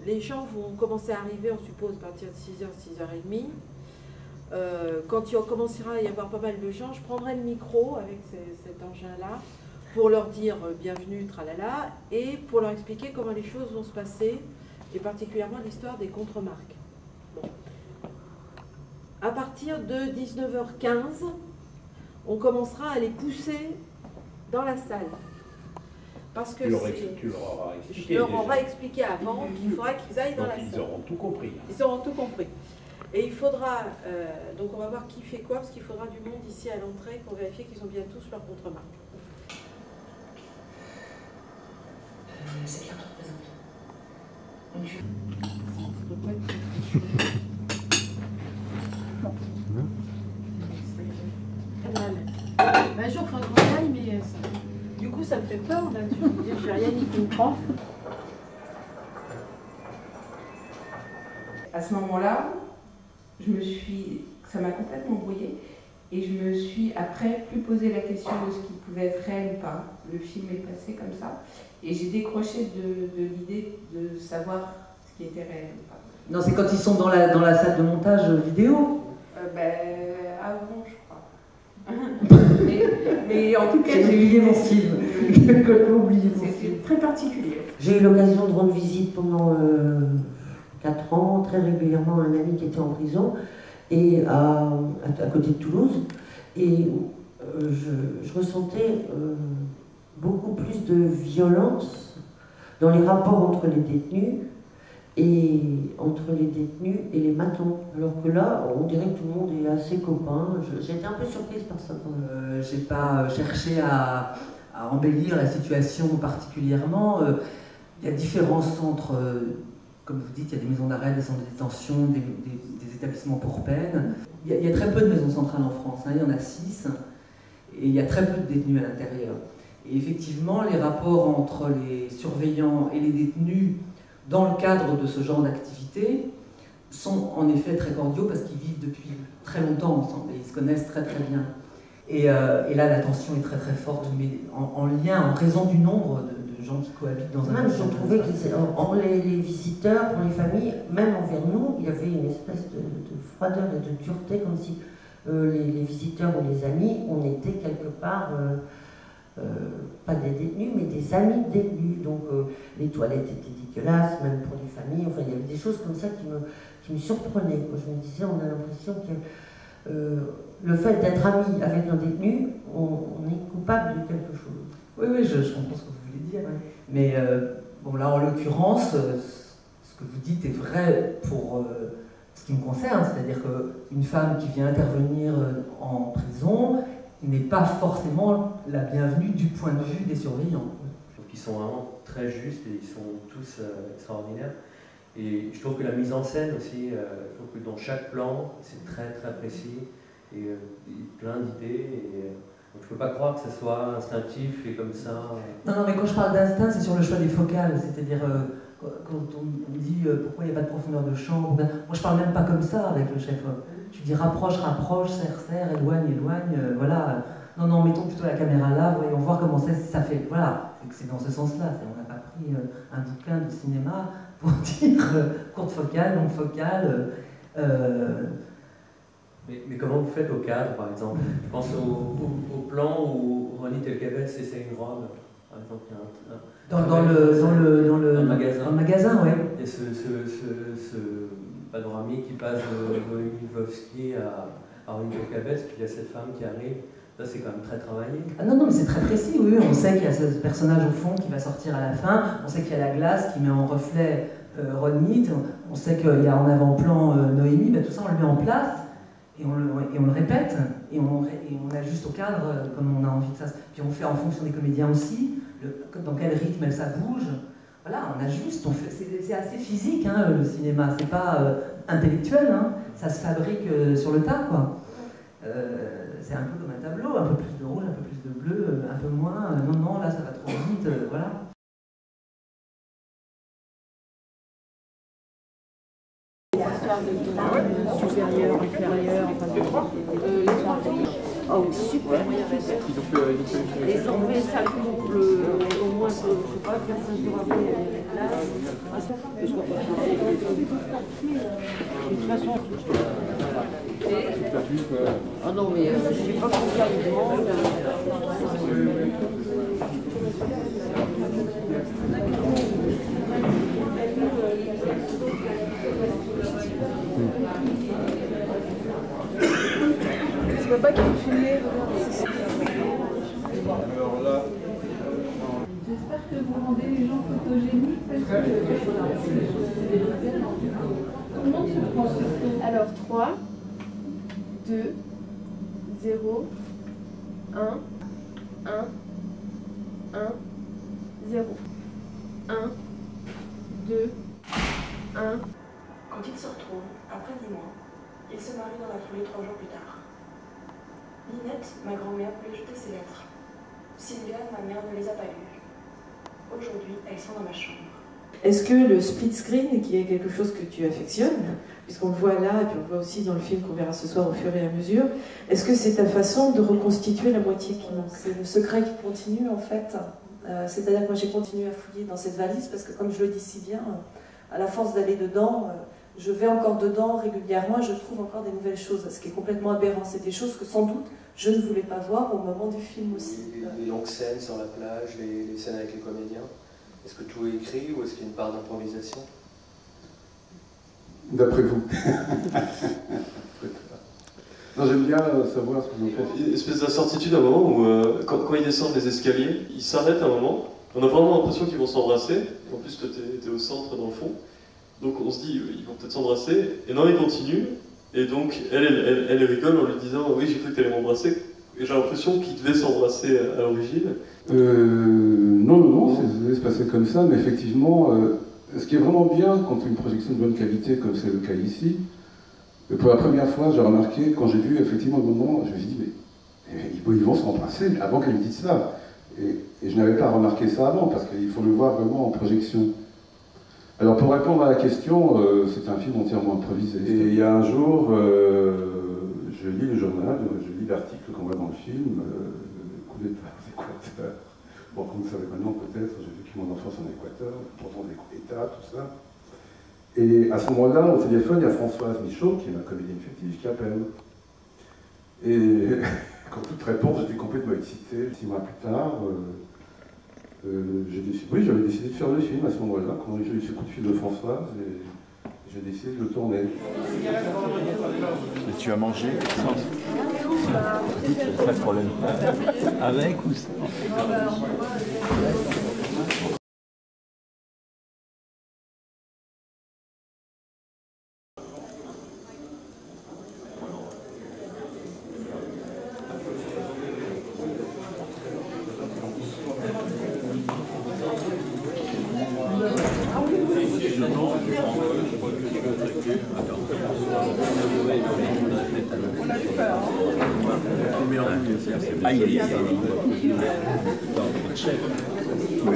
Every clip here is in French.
les gens vont commencer à arriver, on suppose, à partir de 6h, 6h30. Quand il commencera à y avoir pas mal de gens, je prendrai le micro avec cet engin-là pour leur dire bienvenue, tralala, et pour leur expliquer comment les choses vont se passer, et particulièrement l'histoire des contre-marques. Bon. À partir de 19h15, on commencera à les pousser dans la salle. Parce que tu leur auras expliqué. Je leur aurai expliqué avant qu'il faudra qu'ils aillent dans la salle. Ils auront tout compris. Ils auront tout compris. Et il faudra, donc on va voir qui fait quoi, parce qu'il faudra du monde ici à l'entrée pour vérifier qu'ils ont bien tous leur contre-marque. C'est qui représente. Un jour, il faudra qu'on aille, mais du coup, ça me fait peur. Là, tu vas me dire, j'ai rien qui me prend. À ce moment-là, ça m'a complètement brouillée et je me suis après plus posé la question de ce qui pouvait être réel ou pas. Le film est passé comme ça et j'ai décroché de l'idée de savoir ce qui était réel ou pas. Non, c'est quand ils sont dans la salle de montage vidéo. Avant, je crois. mais en tout cas, j'ai oublié mon film. C'est très particulier. J'ai eu l'occasion de rendre visite pendant 4 ans, très régulièrement, à un ami qui était en prison, et à côté de Toulouse. Et je ressentais beaucoup plus de violence dans les rapports entre les détenus et les matons. Alors que là, on dirait que tout le monde est assez copain. J'étais un peu surprise par ça. J'ai pas cherché à embellir la situation particulièrement. Il y a différents centres, comme vous dites, il y a des maisons d'arrêt, des centres de détention, des établissements pour peine. Il y a très peu de maisons centrales en France, hein. Il y en a 6, et il y a très peu de détenus à l'intérieur. Et effectivement, les rapports entre les surveillants et les détenus dans le cadre de ce genre d'activité sont en effet très cordiaux parce qu'ils vivent depuis très longtemps ensemble et ils se connaissent très très bien. Et là, la tension est très très forte, mais en lien, en raison du nombre de gens qui cohabitent dans un même je trouvais que les visiteurs, pour les familles, même envers nous, il y avait une espèce de froideur et de dureté, comme si les visiteurs ou les amis, on était quelque part, pas des détenus, mais des amis de détenus. Donc les toilettes étaient dégueulasses, même pour les familles. Enfin, il y avait des choses comme ça qui me surprenaient. Je me disais, on a l'impression que le fait d'être ami avec un détenu, on est coupable de quelque chose. Oui, je comprends ce que vous voulez dire. Ouais. Mais bon, là, en l'occurrence, ce que vous dites est vrai pour ce qui me concerne, c'est-à-dire qu'une femme qui vient intervenir en prison n'est pas forcément la bienvenue du point de vue des surveillants. Donc ils sont vraiment très justes et ils sont tous extraordinaires. Et je trouve que la mise en scène aussi, je trouve que dans chaque plan, c'est très très précis et plein d'idées. Donc je ne peux pas croire que ce soit instinctif et comme ça. Non, mais quand je parle d'instinct, c'est sur le choix des focales, c'est-à-dire quand on dit pourquoi il n'y a pas de profondeur de champ. Moi je parle même pas comme ça avec le chef. Je dis rapproche, serre, éloigne, voilà. Non, mettons plutôt la caméra là, voyons voir comment ça fait. Voilà, c'est dans ce sens-là. On n'a pas pris un bouquin de cinéma pour dire courte focale, longue focale. Mais comment vous faites au cadre, par exemple? Je pense au plan où Ronnie Telkabetz essaie une robe, par exemple. Dans le magasin, oui. Et ce panoramique qui passe de Milvovsky à Ronnie Telkabetz, puis il y a cette femme qui arrive. Là, c'est quand même très travaillé. Ah non, mais c'est très précis, oui. On sait qu'il y a ce personnage au fond qui va sortir à la fin. On sait qu'il y a la glace qui met en reflet Ronnie. On sait qu'il y a en avant-plan Noémie. Ben, tout ça, on le met en place. Et on le répète, et on ajuste au cadre comme on a envie que ça. Puis on fait en fonction des comédiens aussi, dans quel rythme ça bouge. Voilà, on ajuste, c'est assez physique, hein, le cinéma, c'est pas intellectuel, hein, ça se fabrique sur le tas, quoi. C'est un peu comme un tableau, un peu plus de rouge, un peu plus de bleu, un peu moins, non, là ça va trop vite, voilà. Supérieur, inférieur, oh super. Ils ont fait ça au moins 3 sais pas, quel sens de rappel là. De toute façon, ah non, mais je n'ai pas confiance du monde. Je vois pas qu'il faut filmer. J'espère que vous rendez les gens photogéniques parce que tout le monde se prend. Alors 3, 2, 0, 1, 1, 1, 0, 1, 2, 1. Quand ils se retrouvent, après 10 mois, ils se marient dans la foulée 3 jours plus tard. Linette, ma grand-mère, voulait jeter ses lettres. Sylvia, ma mère, ne les a pas lues. Aujourd'hui, elles sont dans ma chambre. Est-ce que le split screen, qui est quelque chose que tu affectionnes, puisqu'on le voit là, et puis on le voit aussi dans le film qu'on verra ce soir au fur et à mesure, est-ce que c'est ta façon de reconstituer la moitié qui manque? C'est le secret qui continue en fait. C'est-à-dire que moi j'ai continué à fouiller dans cette valise parce que comme je le dis si bien, à la force d'aller dedans, je vais encore dedans régulièrement et je trouve encore des nouvelles choses, ce qui est complètement aberrant. C'est des choses que sans doute je ne voulais pas voir au moment du film aussi. Les longues scènes sur la plage, les scènes avec les comédiens, est-ce que tout est écrit ou est-ce qu'il y a une part d'improvisation? D'après vous. Non, j'aime bien savoir ce que vous faites. Une espèce d'incertitude à un moment où, quand ils descendent les escaliers, ils s'arrêtent à un moment. On a vraiment l'impression qu'ils vont s'embrasser. En plus, toi, t'es au centre, dans le fond. Donc on se dit, ils vont peut-être s'embrasser. Et non, ils continuent. Et donc, elle rigole en lui disant, oui, j'ai cru que t'allais m'embrasser. Et j'ai l'impression qu'ils devaient s'embrasser à l'origine. Non, ça devait se passer comme ça. Mais effectivement, ce qui est vraiment bien quand tu as une projection de bonne qualité, comme c'est le cas ici, pour la première fois, j'ai remarqué, quand j'ai vu effectivement le moment, je me suis dit, mais ils vont s'embrasser avant qu'elle me dise ça. Et je n'avais pas remarqué ça avant, parce qu'il faut le voir vraiment en projection. Alors pour répondre à la question, c'est un film entièrement improvisé. Et il y a un jour, je lis le journal, je lis l'article qu'on voit dans le film, coup d'État aux Équateurs. Bon, comme vous savez maintenant peut-être, j'ai vécu mon enfance en Équateur, pourtant des coups d'État, tout ça. Et à ce moment-là, au téléphone, il y a Françoise Michaud, qui est ma comédienne fétiche, qui appelle. Et quand toute réponse, j'étais complètement excité. 6 mois plus tard, j'avais décidé de faire le film à ce moment-là, quand j'ai eu ce coup de fil de Françoise, et j'ai décidé de le tourner. Et tu as mangé sans? Pas de problème. Avec ou sans?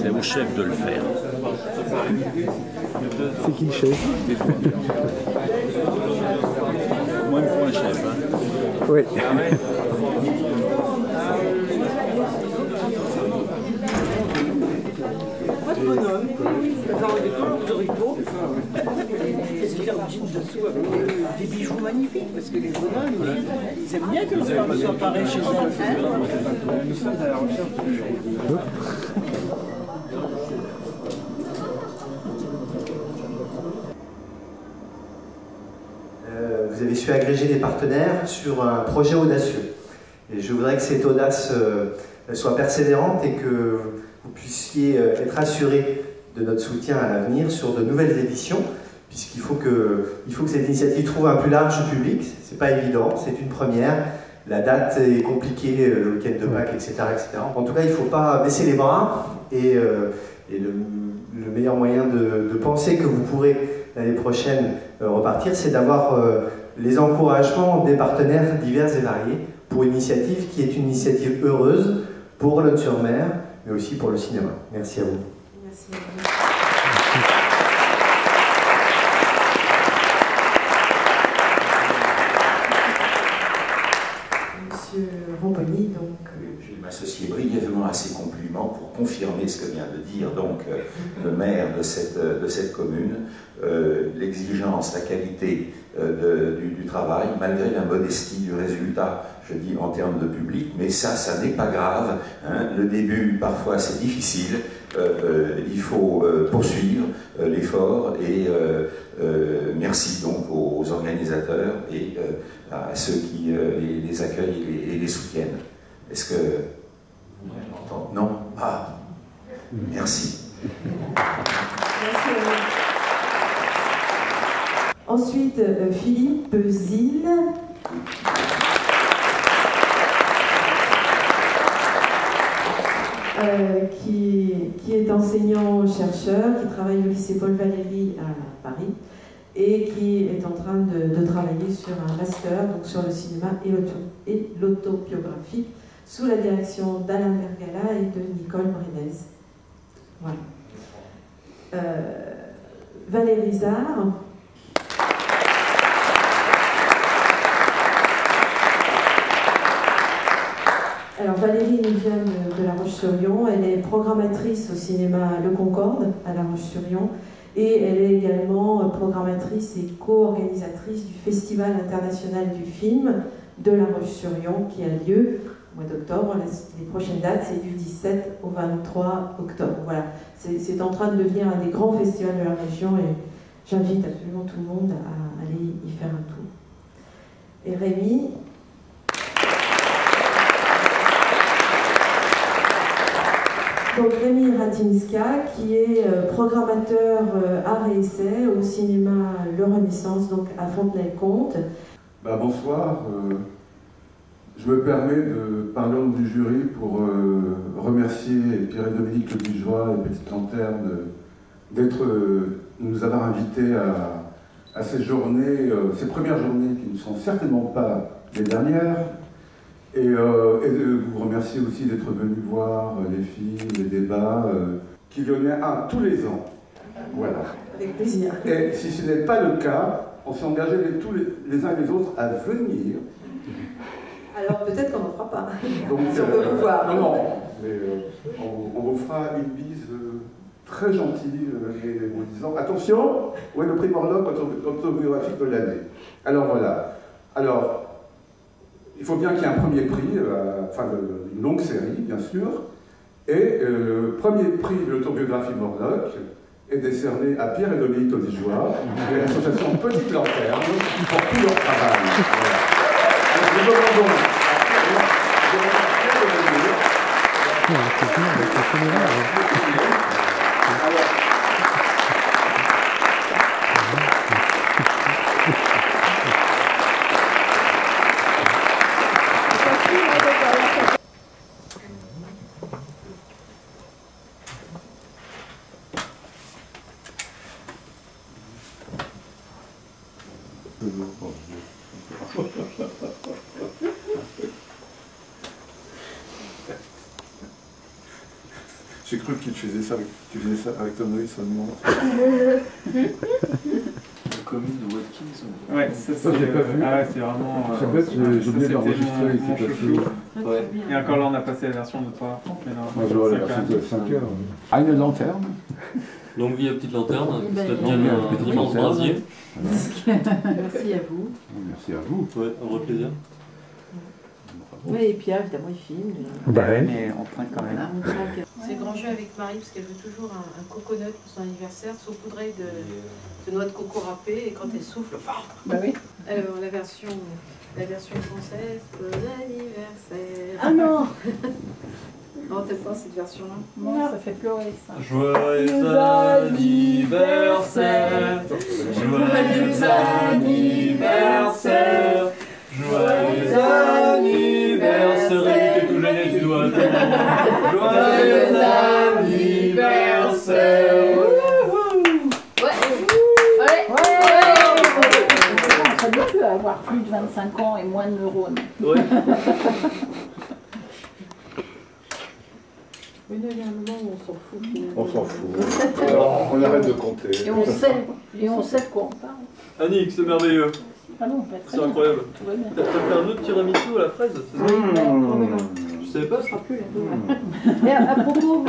C'est au chef de le faire. C'est qui le chef? Moi, il me faut un chef. Hein. Oui. Pas de bonhomme, de ricot. Qu'est-ce qu'il y a en jean dessous avec des bijoux magnifiques? Parce que les bonhommes, ils aiment bien que le femme soit pareil chez eux. Nous sommes à la recherche de bijoux. Vous avez su agréger des partenaires sur un projet audacieux. Et je voudrais que cette audace soit persévérante et que vous puissiez être assurés de notre soutien à l'avenir sur de nouvelles éditions, puisqu'il faut que cette initiative trouve un plus large public. C'est pas évident, c'est une première. La date est compliquée, le week-end de Pâques, etc., etc. En tout cas, il ne faut pas baisser les bras et le meilleur moyen de penser que vous pourrez l'année prochaine repartir, c'est d'avoir les encouragements des partenaires divers et variés pour une initiative qui est une initiative heureuse pour Boulogne-sur-Mer, mais aussi pour le cinéma. Merci à vous. Merci à vous. Monsieur Romboni, donc. Je vais m'associer brièvement à ces compliments pour confirmer ce que vient de dire donc le maire de cette commune, l'exigence, la qualité du travail, malgré la modestie du résultat, je dis en termes de public, mais ça n'est pas grave, hein. Le début, parfois, c'est difficile, il faut poursuivre l'effort, et merci donc aux organisateurs et à ceux qui les accueillent et les soutiennent. Est-ce que vous m'entendez? Non? Ah, merci. Ensuite, Philippe Zille. Qui est enseignant-chercheur, qui travaille au lycée Paul Valéry à Paris et qui est en train de travailler sur un master donc sur le cinéma et l'autobiographie sous la direction d'Alain Bergala et de Nicole Brenez. Voilà. Valérie Zard. Alors Valérie nous vient de La Roche-sur-Yon, elle est programmatrice au cinéma Le Concorde à La Roche-sur-Yon et elle est également programmatrice et co-organisatrice du Festival international du film de La Roche-sur-Yon qui a lieu au mois d'octobre. Les prochaines dates, c'est du 17 au 23 octobre. Voilà, c'est en train de devenir un des grands festivals de la région et j'invite absolument tout le monde à aller y faire un tour. Et Rémi. Donc Rémi Ratinska, qui est programmateur art et essai au cinéma Le Renaissance, donc à Fontenay-le-Comte. Bonsoir, je me permets de parler au nom du jury pour remercier Pierre-Dominique Le Bijois et Petite Lanterne de nous avoir invités à ces journées, ces premières journées qui ne sont certainement pas les dernières. Et de vous remercier aussi d'être venu voir les films, les débats, qu'il y en a un tous les ans. Voilà. Avec plaisir. Et si ce n'est pas le cas, on s'est engagés les uns et les autres à venir. Alors peut-être qu'on n'en fera pas. Donc, si on peut vous voir. Non, mais on vous fera une bise très gentille et vous disant attention, où est le prix Morlock autobiographique de l'année. Alors voilà. Alors, il faut bien qu'il y ait un premier prix, enfin une longue série, bien sûr. Et le premier prix de l'autobiographie Morlock est décerné à Pierre et Dominique Audigeois et à l'association Petite Lanterne pour tout leur travail. Voilà. Alors, nous demandons J'ai cru qu'il faisait ça avec Tom Noïs seulement. La commune de Watkins. Ouais, ça c'est c'est vraiment. C'est bête, j'ai oublié d'enregistrer. Mon chouchou. Ouais. Et encore là, on a passé la version de 3h30, mais non. Moi, j'aurais la version de 5h. Ah, une lanterne. Longue vie à Petite Lanterne, peut-être bien un immense brasier. Merci à vous. Merci à vous. Ouais, un vrai plaisir. Oui, et Pierre, évidemment, il filme. Mais on trinque quand même. C'est grand jeu avec Marie, parce qu'elle veut toujours un coconut pour son anniversaire, saupoudré de noix de coco râpée, et quand elle souffle, Bah oui. Alors, la version française, bon anniversaire. Ah non. Non, t'aimes pas cette version-là? Non, ça fait pleurer ça. Joyeux anniversaire, joyeux anniversaire, joyeux anniversaire, t'es tout gêné, tu dois attendre. Joyeux anniversaire. Ça doit plus avoir plus de 25 ans et moins de neurones. Ouais. Oui, il y a un moment où on s'en fout. On s'en fout. Alors, on arrête de compter. Et on sait de quoi on parle. Annick, c'est merveilleux. Ah non, pas très C'est incroyable. Tout va bien. T'as fait un autre tiramisu à la fraise, c'est ça? savais pas. Ce sera plus là. Et à propos...